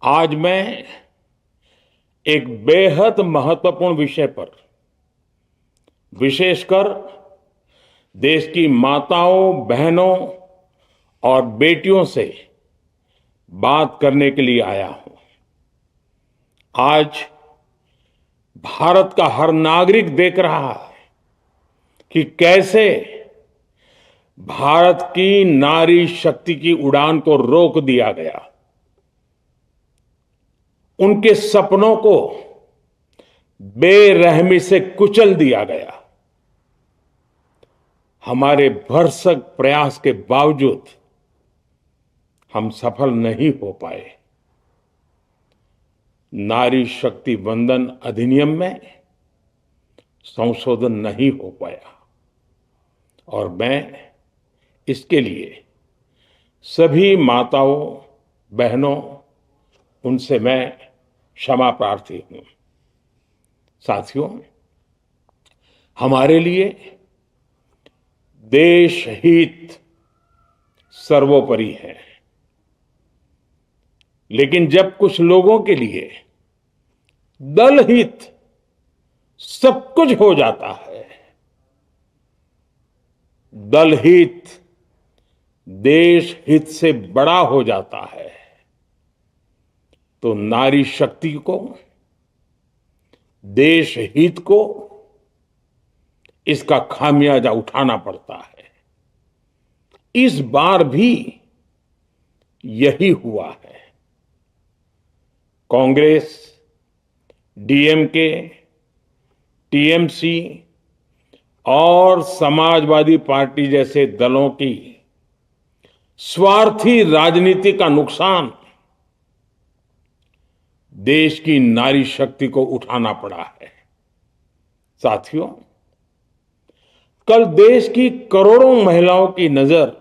आज मैं एक बेहद महत्वपूर्ण विषय पर विशेषकर देश की माताओं, बहनों और बेटियों से बात करने के लिए आया हूं। आज भारत का हर नागरिक देख रहा है कि कैसे भारत की नारी शक्ति की उड़ान को रोक दिया गया, उनके सपनों को बेरहमी से कुचल दिया गया। हमारे भरसक प्रयास के बावजूद हम सफल नहीं हो पाए। नारी शक्ति वंदन अधिनियम में संशोधन नहीं हो पाया और मैं इसके लिए सभी माताओं, बहनों, उनसे मैं क्षमा प्रार्थी हूं। साथियों, हमारे लिए देश हित सर्वोपरि है, लेकिन जब कुछ लोगों के लिए दल हित सब कुछ हो जाता है, दल हित देश हित से बड़ा हो जाता है, तो नारी शक्ति को, देश हित को इसका खामियाजा उठाना पड़ता है। इस बार भी यही हुआ है। कांग्रेस, डीएमके, टीएमसी और समाजवादी पार्टी जैसे दलों की स्वार्थी राजनीति का नुकसान देश की नारी शक्ति को उठाना पड़ा है। साथियों, कल देश की करोड़ों महिलाओं की नजर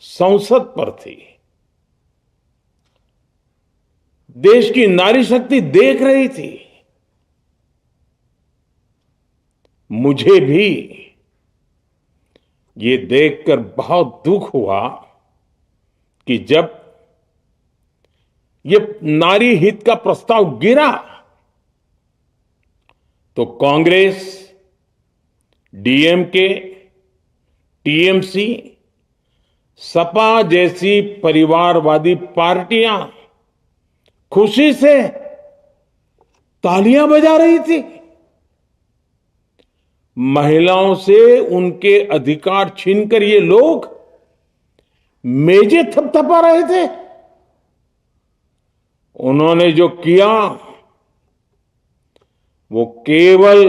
संसद पर थी। देश की नारी शक्ति देख रही थी। मुझे भी ये देखकर बहुत दुख हुआ कि जब ये नारी हित का प्रस्ताव गिरा तो कांग्रेस, डीएमके, टीएमसी, सपा जैसी परिवारवादी पार्टियां खुशी से तालियां बजा रही थी। महिलाओं से उनके अधिकार छीनकर ये लोग मेजें थपथपा रहे थे। उन्होंने जो किया वो केवल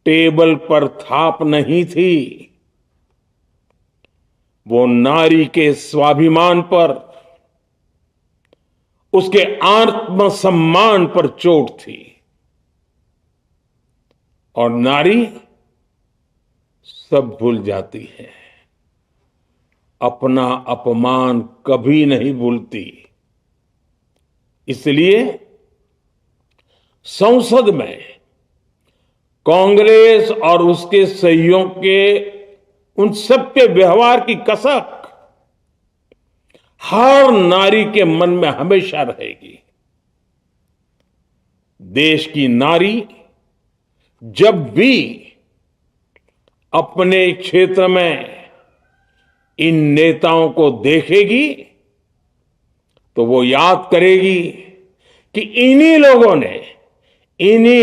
टेबल पर थाप नहीं थी, वो नारी के स्वाभिमान पर, उसके आत्मसम्मान पर चोट थी। और नारी सब भूल जाती है, अपना अपमान कभी नहीं भूलती। इसलिए संसद में कांग्रेस और उसके सहयोग के उन सबके व्यवहार की कसक हर नारी के मन में हमेशा रहेगी। देश की नारी जब भी अपने क्षेत्र में इन नेताओं को देखेगी तो वो याद करेगी कि इन्हीं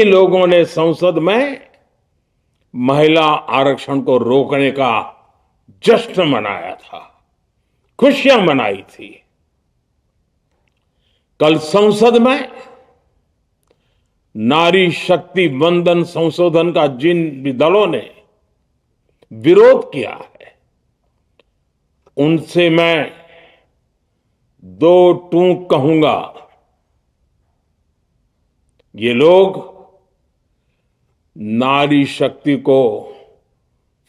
लोगों ने संसद में महिला आरक्षण को रोकने का जश्न मनाया था, खुशियां मनाई थी। कल संसद में नारी शक्ति वंदन संशोधन का जिन भी दलों ने विरोध किया है, उनसे मैं दो टूक कहूंगा। ये लोग नारी शक्ति को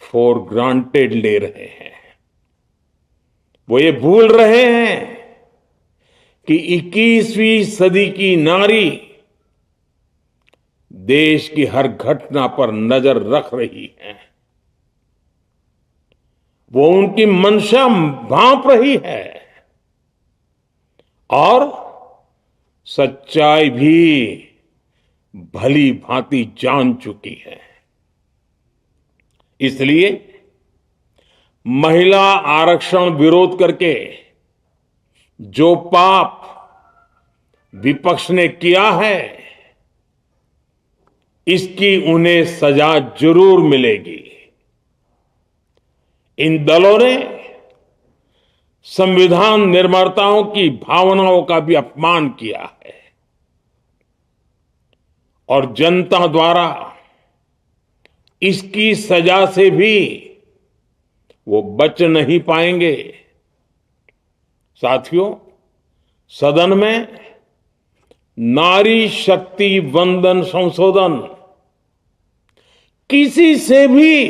फॉर ग्रांटेड ले रहे हैं। वो ये भूल रहे हैं कि 21वीं सदी की नारी देश की हर घटना पर नजर रख रही है। वो उनकी मंशा भांप रही है और सच्चाई भी भली भांति जान चुकी है। इसलिए महिला आरक्षण विरोध करके जो पाप विपक्ष ने किया है, इसकी उन्हें सजा जरूर मिलेगी। इन दलों ने संविधान निर्माताओं की भावनाओं का भी अपमान किया है और जनता द्वारा इसकी सजा से भी वो बच नहीं पाएंगे। साथियों, सदन में नारी शक्ति वंदन संशोधन किसी से भी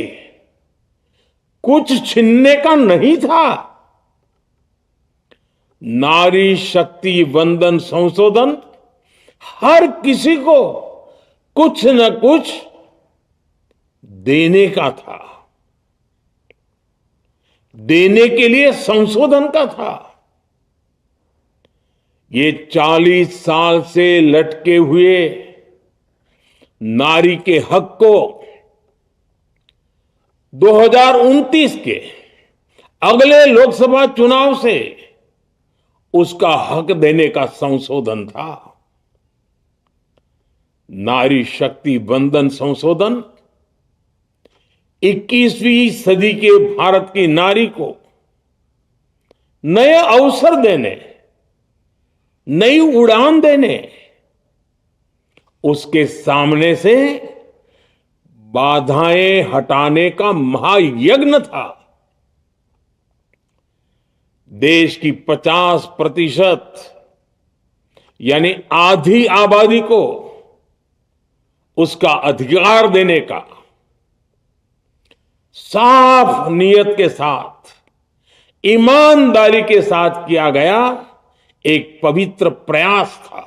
कुछ छीनने का नहीं था। नारी शक्ति वंदन संशोधन हर किसी को कुछ न कुछ देने का था, देने के लिए संशोधन का था। ये 40 साल से लटके हुए नारी के हक को 2029 के अगले लोकसभा चुनाव से उसका हक देने का संशोधन था। नारी शक्ति वंदन संशोधन 21वीं सदी के भारत की नारी को नए अवसर देने, नई उड़ान देने, उसके सामने से बाधाएं हटाने का महायज्ञ था। देश की 50% यानी आधी आबादी को उसका अधिकार देने का साफ नियत के साथ, ईमानदारी के साथ किया गया एक पवित्र प्रयास था।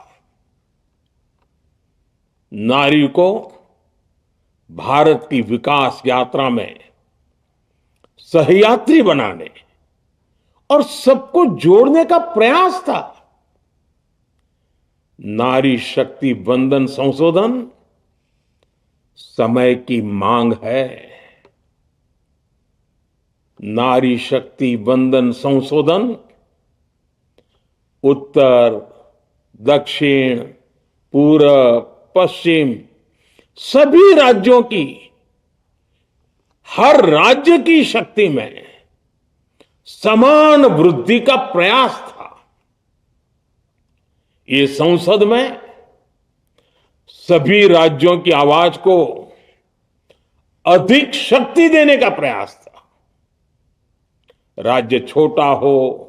नारी को भारत की विकास यात्रा में सहयात्री बनाने और सबको जोड़ने का प्रयास था। नारी शक्ति वंदन संशोधन समय की मांग है। नारी शक्ति वंदन संशोधन उत्तर, दक्षिण, पूरब, पश्चिम सभी राज्यों की, हर राज्य की शक्ति में समान वृद्धि का प्रयास था। ये संसद में सभी राज्यों की आवाज को अधिक शक्ति देने का प्रयास था। राज्य छोटा हो,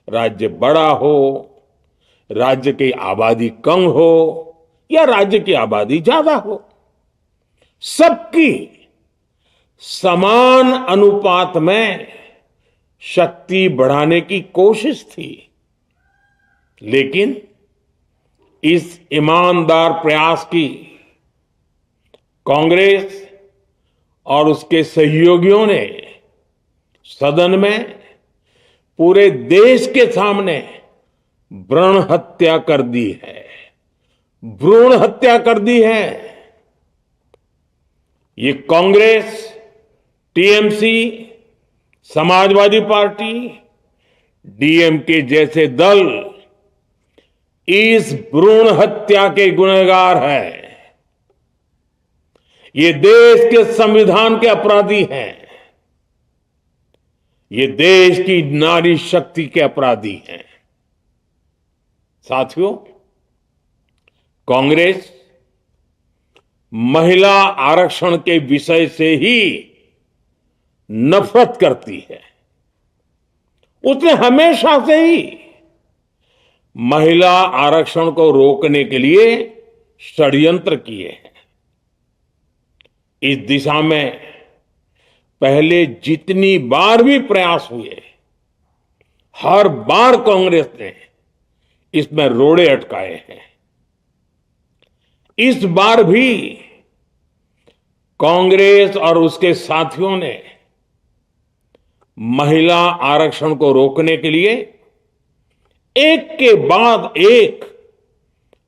राज्य बड़ा हो, राज्य की आबादी कम हो या राज्य की आबादी ज्यादा हो, सबकी समान अनुपात में शक्ति बढ़ाने की कोशिश थी। लेकिन इस ईमानदार प्रयास की कांग्रेस और उसके सहयोगियों ने सदन में पूरे देश के सामने भ्रूण हत्या कर दी है, भ्रूण हत्या कर दी है। ये Congress, TMC, Samajwadi party, DMK जैसे दल इस भ्रूण हत्या के गुनहगार हैं। ये देश के संविधान के अपराधी हैं। ये देश की नारी शक्ति के अपराधी हैं। साथियों, कांग्रेस महिला आरक्षण के विषय से ही नफरत करती है। उसने हमेशा से ही महिला आरक्षण को रोकने के लिए षड्यंत्र किए हैं। इस दिशा में पहले जितनी बार भी प्रयास हुए, हर बार कांग्रेस ने इसमें रोड़े अटकाए हैं। इस बार भी कांग्रेस और उसके साथियों ने महिला आरक्षण को रोकने के लिए एक के बाद एक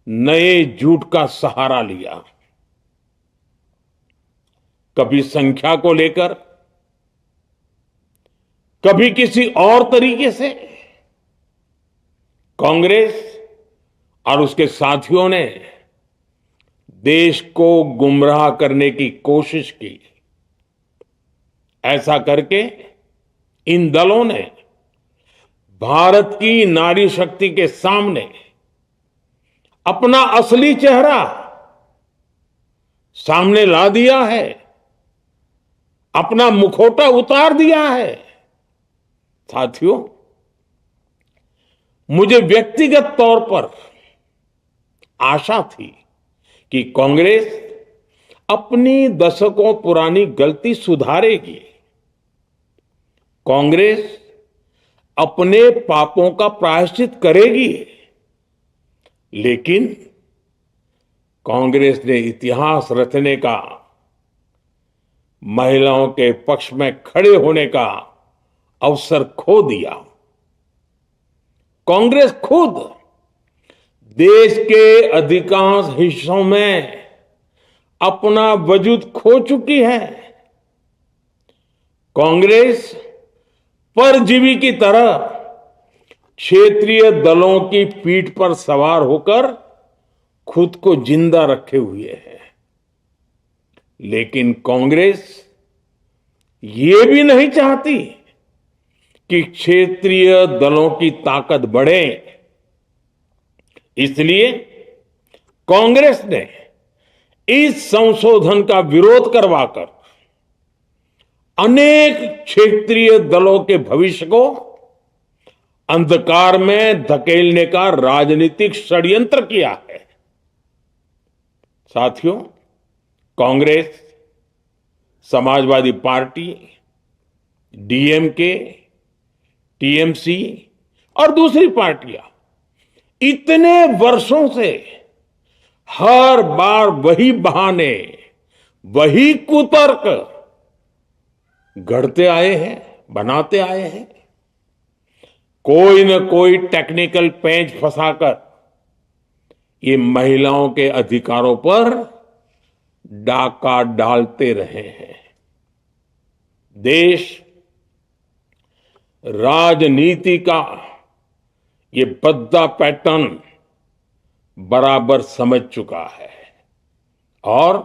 नए झूठ का सहारा लिया। कभी संख्या को लेकर, कभी किसी और तरीके से कांग्रेस और उसके साथियों ने देश को गुमराह करने की कोशिश की। ऐसा करके इन दलों ने भारत की नारी शक्ति के सामने अपना असली चेहरा सामने ला दिया है, अपना मुखौटा उतार दिया है। साथियों, मुझे व्यक्तिगत तौर पर आशा थी कि कांग्रेस अपनी दशकों पुरानी गलती सुधारेगी। कांग्रेस अपने पापों का प्रायश्चित करेगी। लेकिन कांग्रेस ने इतिहास रचने का, महिलाओं के पक्ष में खड़े होने का अवसर खो दिया। कांग्रेस खुद देश के अधिकांश हिस्सों में अपना वजूद खो चुकी है। कांग्रेस परजीवी की तरह क्षेत्रीय दलों की पीठ पर सवार होकर खुद को जिंदा रखे हुए है। लेकिन कांग्रेस ये भी नहीं चाहती कि क्षेत्रीय दलों की ताकत बढ़े। इसलिए कांग्रेस ने इस संशोधन का विरोध करवाकर अनेक क्षेत्रीय दलों के भविष्य को अंधकार में धकेलने का राजनीतिक षड्यंत्र किया है। साथियों, Congress, Samajwadi party, DMK, TMC और दूसरी पार्टियां इतने वर्षों से हर बार वही बहाने, वही कुतर्क गढ़ते आए हैं, बनाते आए हैं। कोई न कोई टेक्निकल पेंच फंसाकर ये महिलाओं के अधिकारों पर डाका डालते रहे हैं। देश राजनीति का ये भद्दा पैटर्न बराबर समझ चुका है और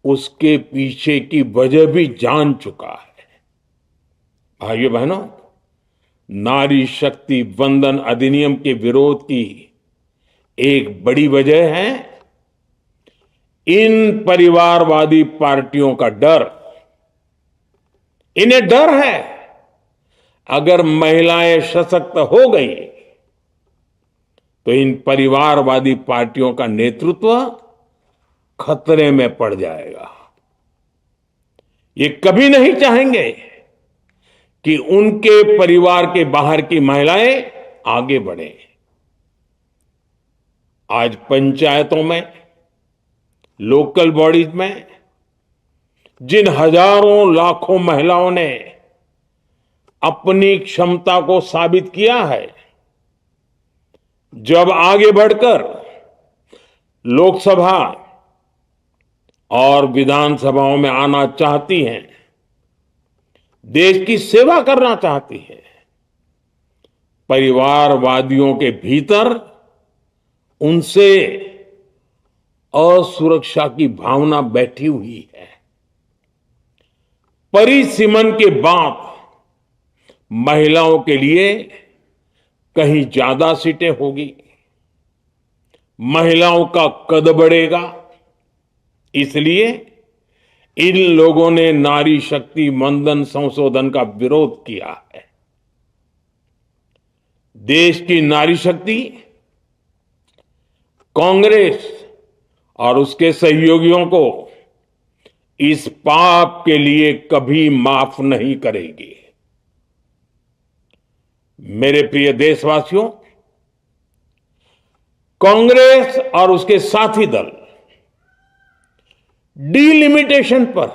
उसके पीछे की वजह भी जान चुका है। भाइयों बहनों, नारी शक्ति वंदन अधिनियम के विरोध की एक बड़ी वजह है इन परिवारवादी पार्टियों का डर। इन्हें डर है अगर महिलाएं सशक्त हो गई तो इन परिवारवादी पार्टियों का नेतृत्व खतरे में पड़ जाएगा। ये कभी नहीं चाहेंगे कि उनके परिवार के बाहर की महिलाएं आगे बढ़े। आज पंचायतों में, लोकल बॉडीज में जिन हजारों लाखों महिलाओं ने अपनी क्षमता को साबित किया है, जब आगे बढ़कर लोकसभा और विधानसभाओं में आना चाहती हैं, देश की सेवा करना चाहती है, परिवारवादियों के भीतर उनसे असुरक्षा की भावना बैठी हुई है। परिसीमन के बाद महिलाओं के लिए कहीं ज्यादा सीटें होगी, महिलाओं का कद बढ़ेगा। इसलिए इन लोगों ने नारी शक्ति वंदन संशोधन का विरोध किया है। देश की नारी शक्ति कांग्रेस और उसके सहयोगियों को इस पाप के लिए कभी माफ नहीं करेगी। मेरे प्रिय देशवासियों, कांग्रेस और उसके साथी दल डिलिमिटेशन पर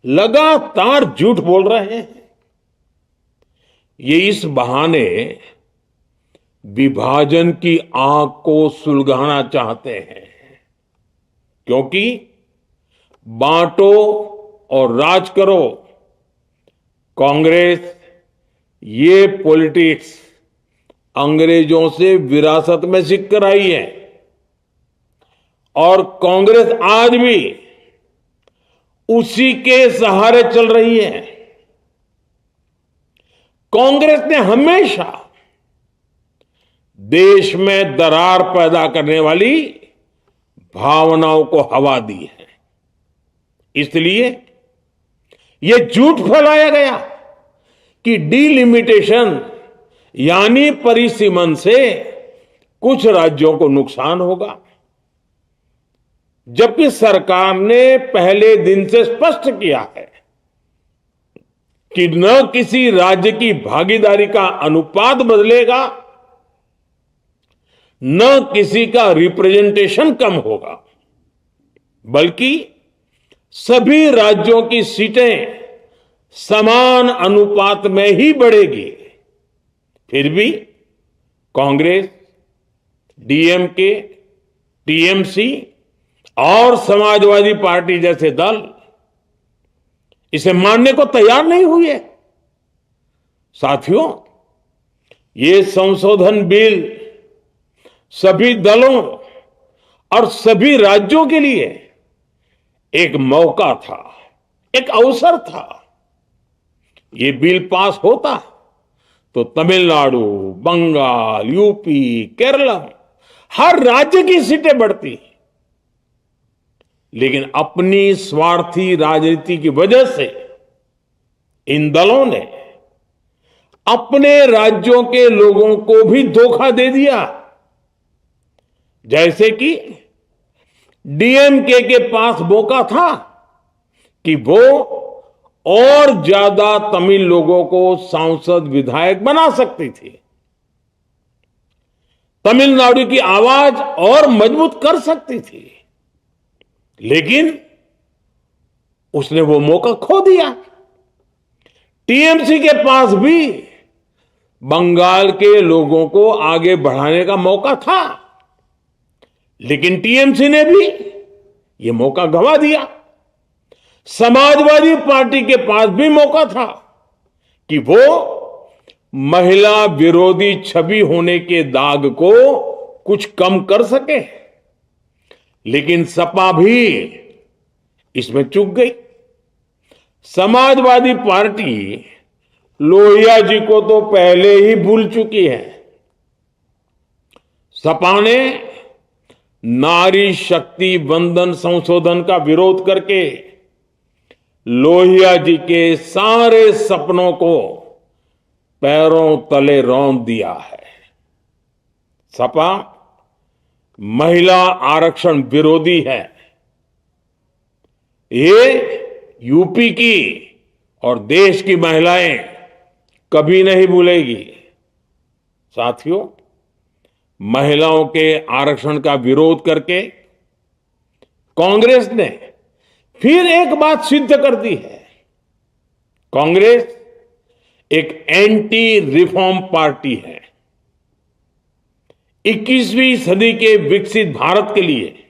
लगातार झूठ बोल रहे हैं। ये इस बहाने विभाजन की आग को सुलगाना चाहते हैं, क्योंकि बांटो और राज करो, कांग्रेस ये पॉलिटिक्स अंग्रेजों से विरासत में सीख कर आई है और कांग्रेस आज भी उसी के सहारे चल रही है। कांग्रेस ने हमेशा देश में दरार पैदा करने वाली भावनाओं को हवा दी है। इसलिए यह झूठ फैलाया गया कि डीलिमिटेशन यानी परिसीमन से कुछ राज्यों को नुकसान होगा, जबकि सरकार ने पहले दिन से स्पष्ट किया है कि न किसी राज्य की भागीदारी का अनुपात बदलेगा, न किसी का रिप्रेजेंटेशन कम होगा, बल्कि सभी राज्यों की सीटें समान अनुपात में ही बढ़ेगी। फिर भी कांग्रेस, डीएमके, टीएमसी और समाजवादी पार्टी जैसे दल इसे मानने को तैयार नहीं हुए। साथियों, ये संशोधन बिल सभी दलों और सभी राज्यों के लिए एक मौका था, एक अवसर था। ये बिल पास होता तो तमिलनाडु, बंगाल, यूपी, केरला हर राज्य की सीटें बढ़ती, लेकिन अपनी स्वार्थी राजनीति की वजह से इन दलों ने अपने राज्यों के लोगों को भी धोखा दे दिया। जैसे कि डीएमके के पास मौका था कि वो और ज्यादा तमिल लोगों को सांसद विधायक बना सकती थी, तमिलनाडु की आवाज और मजबूत कर सकती थी, लेकिन उसने वो मौका खो दिया। टीएमसी के पास भी बंगाल के लोगों को आगे बढ़ाने का मौका था, लेकिन टीएमसी ने भी ये मौका गंवा दिया। समाजवादी पार्टी के पास भी मौका था कि वो महिला विरोधी छवि होने के दाग को कुछ कम कर सके, लेकिन सपा भी इसमें चूक गई। समाजवादी पार्टी लोहिया जी को तो पहले ही भूल चुकी है। सपा ने नारी शक्ति वंदन संशोधन का विरोध करके लोहिया जी के सारे सपनों को पैरों तले रौंद दिया है। सपा महिला आरक्षण विरोधी है। ये यूपी की और देश की महिलाएं कभी नहीं भूलेगी। साथियों, महिलाओं के आरक्षण का विरोध करके कांग्रेस ने फिर एक बात सिद्ध कर दी है। कांग्रेस एक एंटी रिफॉर्म पार्टी है। 21वीं सदी के विकसित भारत के लिए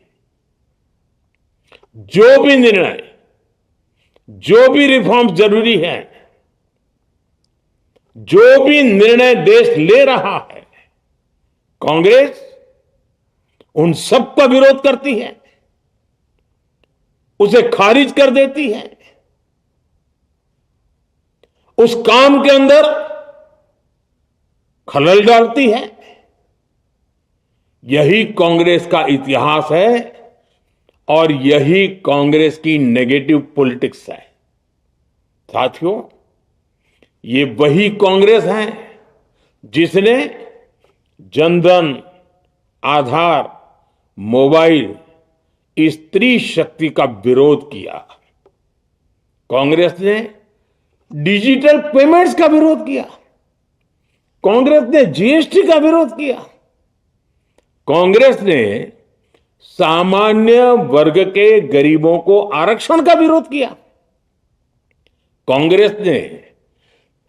जो भी निर्णय, जो भी रिफॉर्म जरूरी है, जो भी निर्णय देश ले रहा है, कांग्रेस उन सब का विरोध करती है, उसे खारिज कर देती है, उस काम के अंदर खलल डालती है। यही कांग्रेस का इतिहास है और यही कांग्रेस की नेगेटिव पॉलिटिक्स है। साथियों, ये वही कांग्रेस है जिसने जनधन, आधार, मोबाइल, स्त्री शक्ति का विरोध किया। कांग्रेस ने डिजिटल पेमेंट्स का विरोध किया। कांग्रेस ने जीएसटी का विरोध किया। कांग्रेस ने सामान्य वर्ग के गरीबों को आरक्षण का विरोध किया। कांग्रेस ने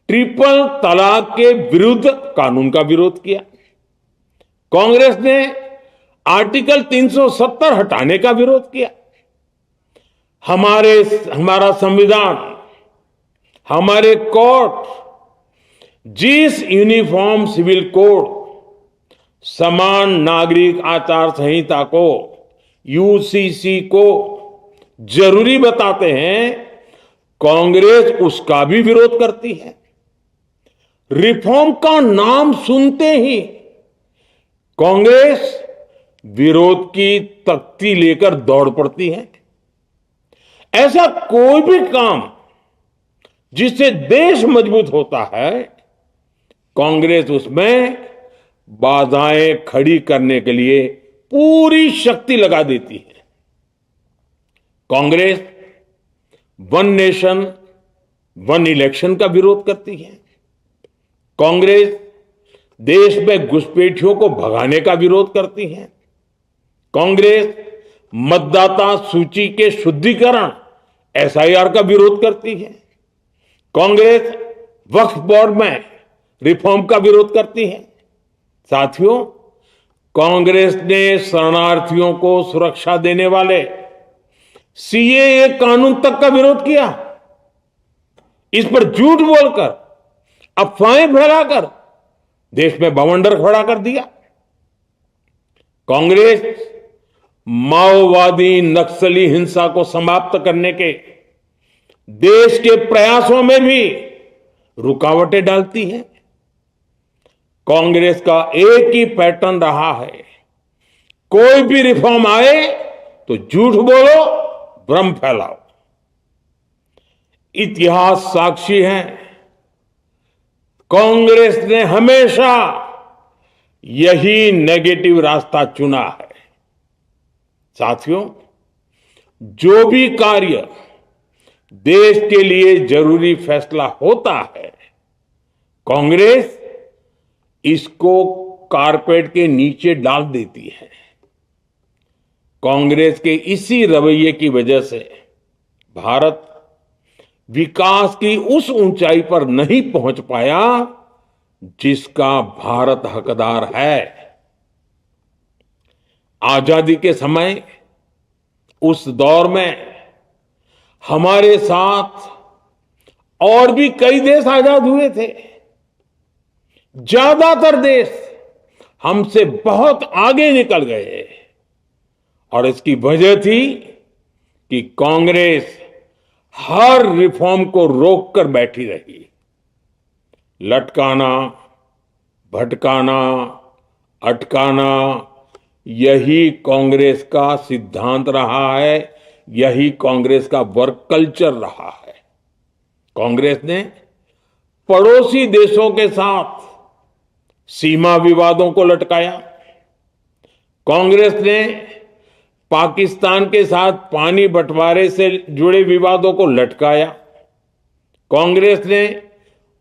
ट्रिपल तलाक के विरुद्ध कानून का विरोध किया। कांग्रेस ने आर्टिकल 370 हटाने का विरोध किया। हमारा संविधान, हमारे कोर्ट जिस यूनिफॉर्म सिविल कोड, समान नागरिक आचार संहिता को, यूसीसी को जरूरी बताते हैं, कांग्रेस उसका भी विरोध करती है। रिफॉर्म का नाम सुनते ही कांग्रेस विरोध की तख्ती लेकर दौड़ पड़ती है। ऐसा कोई भी काम जिससे देश मजबूत होता है, कांग्रेस उसमें बाधाएं खड़ी करने के लिए पूरी शक्ति लगा देती है। Congress one nation one election का विरोध करती है। कांग्रेस देश में घुसपैठियों को भगाने का विरोध करती है। कांग्रेस मतदाता सूची के शुद्धिकरण एसआईआर का विरोध करती है। कांग्रेस वक्फ बोर्ड में रिफॉर्म का विरोध करती है। साथियों, कांग्रेस ने शरणार्थियों को सुरक्षा देने वाले सीएए कानून तक का विरोध किया। इस पर झूठ बोलकर, अफवाहें फैलाकर देश में बवंडर खड़ा कर दिया। कांग्रेस माओवादी नक्सली हिंसा को समाप्त करने के देश के प्रयासों में भी रुकावटें डालती है। कांग्रेस का एक ही पैटर्न रहा है, कोई भी रिफॉर्म आए तो झूठ बोलो, भ्रम फैलाओ। इतिहास साक्षी है, कांग्रेस ने हमेशा यही नेगेटिव रास्ता चुना है। साथियों, जो भी कार्य देश के लिए जरूरी फैसला होता है, कांग्रेस इसको कारपेट के नीचे डाल देती है। कांग्रेस के इसी रवैये की वजह से भारत विकास की उस ऊंचाई पर नहीं पहुंच पाया जिसका भारत हकदार है। आजादी के समय उस दौर में हमारे साथ और भी कई देश आजाद हुए थे। ज्यादातर देश हमसे बहुत आगे निकल गए और इसकी वजह थी कि कांग्रेस हर रिफॉर्म को रोककर बैठी रही। लटकाना, भटकाना, अटकाना, यही कांग्रेस का सिद्धांत रहा है, यही कांग्रेस का वर्क कल्चर रहा है। कांग्रेस ने पड़ोसी देशों के साथ सीमा विवादों को लटकाया। कांग्रेस ने पाकिस्तान के साथ पानी बंटवारे से जुड़े विवादों को लटकाया। कांग्रेस ने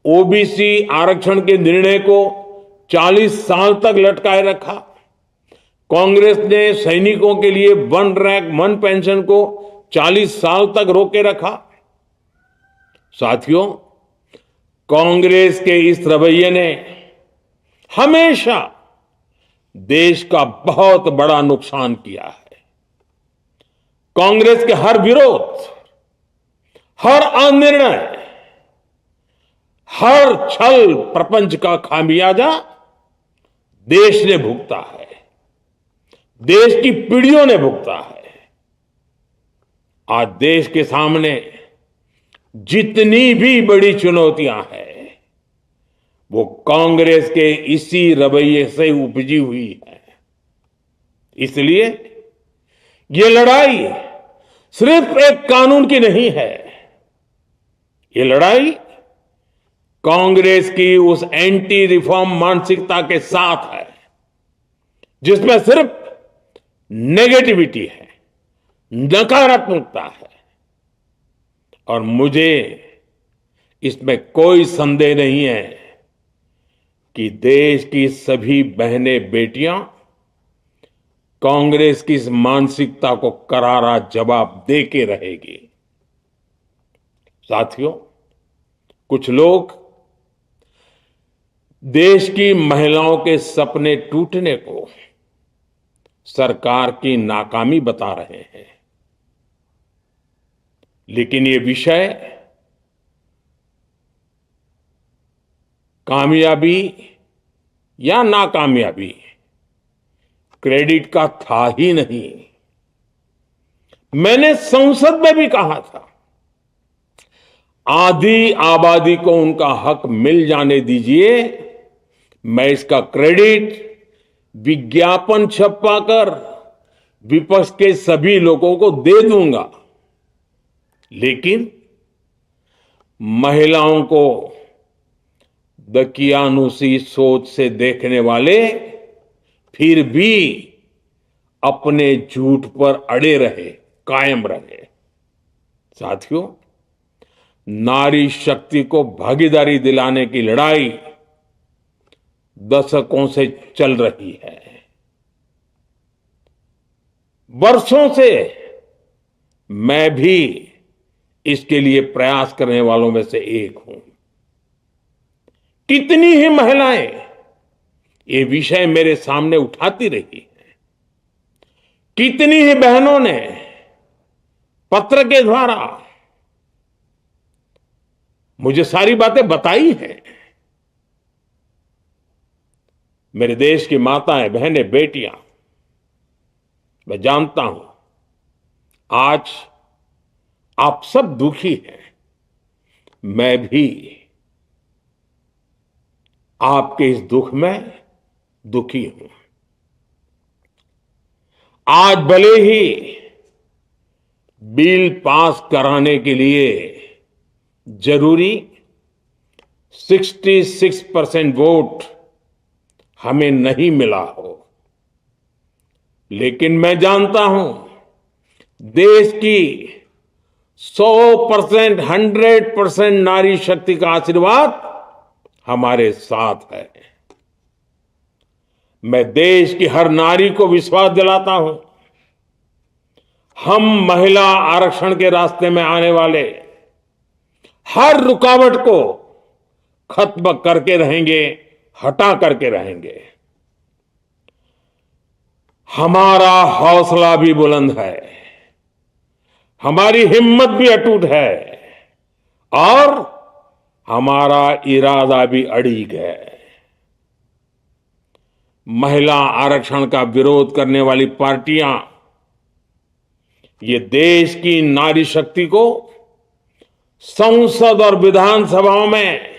ओबीसी आरक्षण के निर्णय को 40 साल तक लटकाए रखा। कांग्रेस ने सैनिकों के लिए वन रैंक वन पेंशन को 40 साल तक रोके रखा। साथियों, कांग्रेस के इस रवैये ने हमेशा देश का बहुत बड़ा नुकसान किया है। कांग्रेस के हर विरोध, हर अनिर्णय, हर छल प्रपंच का खामियाजा देश ने भुगता है, देश की पीढ़ियों ने भुगता है। आज देश के सामने जितनी भी बड़ी चुनौतियां हैं, वो कांग्रेस के इसी रवैये से उपजी हुई है। इसलिए ये लड़ाई सिर्फ एक कानून की नहीं है, ये लड़ाई कांग्रेस की उस एंटी रिफॉर्म मानसिकता के साथ है जिसमें सिर्फ नेगेटिविटी है, नकारात्मकता है। और मुझे इसमें कोई संदेह नहीं है कि देश की सभी बहनें बेटियां कांग्रेस की इस मानसिकता को करारा जवाब दे के रहेगी। साथियों, कुछ लोग देश की महिलाओं के सपने टूटने को सरकार की नाकामी बता रहे हैं। लेकिन ये विषय कामयाबी या नाकामयाबी क्रेडिट का था ही नहीं। मैंने संसद में भी कहा था, आधी आबादी को उनका हक मिल जाने दीजिए, मैं इसका क्रेडिट विज्ञापन छपवाकर विपक्ष के सभी लोगों को दे दूंगा। लेकिन महिलाओं को दकियानुसी सोच से देखने वाले फिर भी अपने झूठ पर अड़े रहे, कायम रहे। साथियों, नारी शक्ति को भागीदारी दिलाने की लड़ाई दशकों से चल रही है। वर्षों से मैं भी इसके लिए प्रयास करने वालों में से एक हूं। कितनी ही महिलाएं ये विषय मेरे सामने उठाती रही हैं। कितनी ही बहनों ने पत्र के द्वारा मुझे सारी बातें बताई हैं। मेरे देश की माताएं, बहनें, बेटियां, मैं जानता हूं आज आप सब दुखी हैं। मैं भी आपके इस दुख में दुखी हूं। आज भले ही बिल पास कराने के लिए जरूरी 66% वोट हमें नहीं मिला हो, लेकिन मैं जानता हूं देश की 100%, 100% नारी शक्ति का आशीर्वाद हमारे साथ है। मैं देश की हर नारी को विश्वास दिलाता हूं, हम महिला आरक्षण के रास्ते में आने वाले हर रुकावट को खत्म करके रहेंगे, हटा करके रहेंगे। हमारा हौसला भी बुलंद है, हमारी हिम्मत भी अटूट है और हमारा इरादा भी अड़िग है। महिला आरक्षण का विरोध करने वाली पार्टियां ये देश की नारी शक्ति को संसद और विधानसभाओं में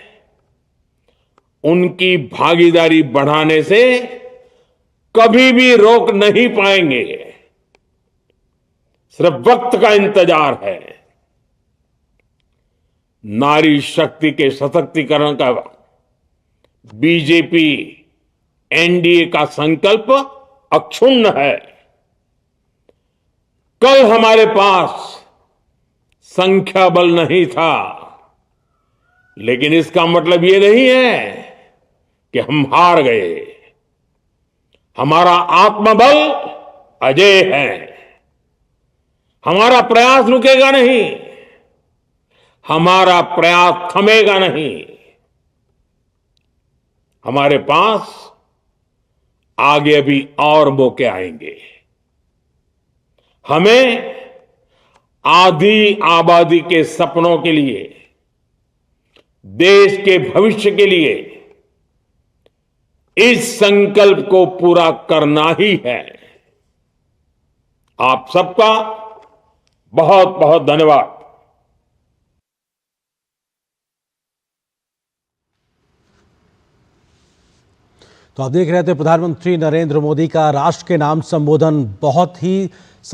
उनकी भागीदारी बढ़ाने से कभी भी रोक नहीं पाएंगे। सिर्फ वक्त का इंतजार है। नारी शक्ति के सशक्तिकरण का बीजेपी एनडीए का संकल्प अक्षुण्ण है। कल हमारे पास संख्या बल नहीं था, लेकिन इसका मतलब ये नहीं है कि हम हार गए। हमारा आत्मबल अजेय है। हमारा प्रयास रुकेगा नहीं, हमारा प्रयास थमेगा नहीं। हमारे पास आगे अभी और मौके आएंगे। हमें आधी आबादी के सपनों के लिए, देश के भविष्य के लिए इस संकल्प को पूरा करना ही है। आप सबका बहुत बहुत धन्यवाद। तो आप देख रहे थे प्रधानमंत्री नरेंद्र मोदी का राष्ट्र के नाम संबोधन। बहुत ही